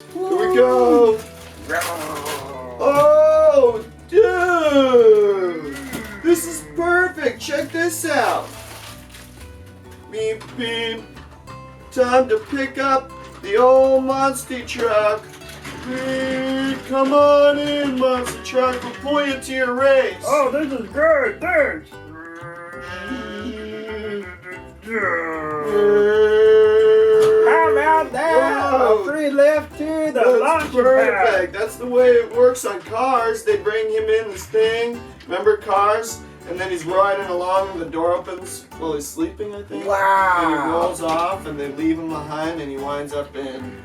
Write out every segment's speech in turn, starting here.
Here we go. Oh, dude. This is perfect. Check this out. Beep, beep. Time to pick up the old monster truck. Beep. Come on in, monster truck. We'll pull you to your race. Oh, this is good. Thanks. How about that? Whoa. A free lift to the That's launching perfect. pad. That's the way it works on cars. They bring him in this thing. Remember Cars? And then he's riding along and the door opens while he's sleeping, I think. Wow. And he rolls off and they leave him behind and he winds up in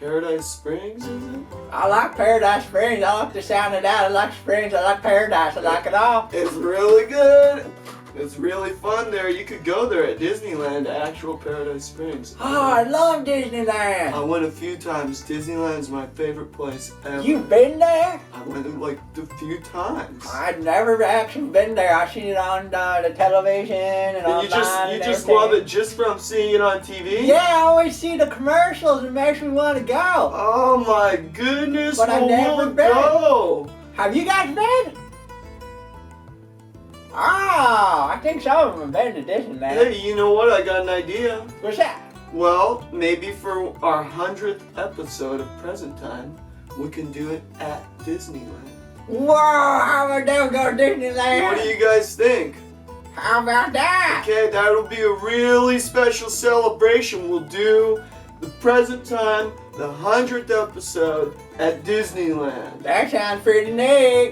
Paradise Springs, is it? I like Paradise Springs. I like the sound of that. I like Springs. I like Paradise. I like it all. It's really good. It's really fun there. You could go there at Disneyland, actual Paradise Springs. Oh, I love Disneyland. I went a few times. Disneyland's my favorite place ever. You've been there? I went like a few times. I've never actually been there. I've seen it on the television and And online. you just and love everything. it just from seeing it on TV? Yeah, I always see the commercials. It makes me want to go. Oh my goodness, But I've well, never we'll been. go. Have you guys been? Oh, I think some of them have been to Disneyland. Hey, you know what? I got an idea. What's that? Well, maybe for our 100th episode of Present Time, we can do it at Disneyland. Whoa, how about that? Go to Disneyland? What do you guys think? How about that? Okay, that'll be a really special celebration. We'll do the Present Time, the 100th episode at Disneyland. That sounds pretty neat.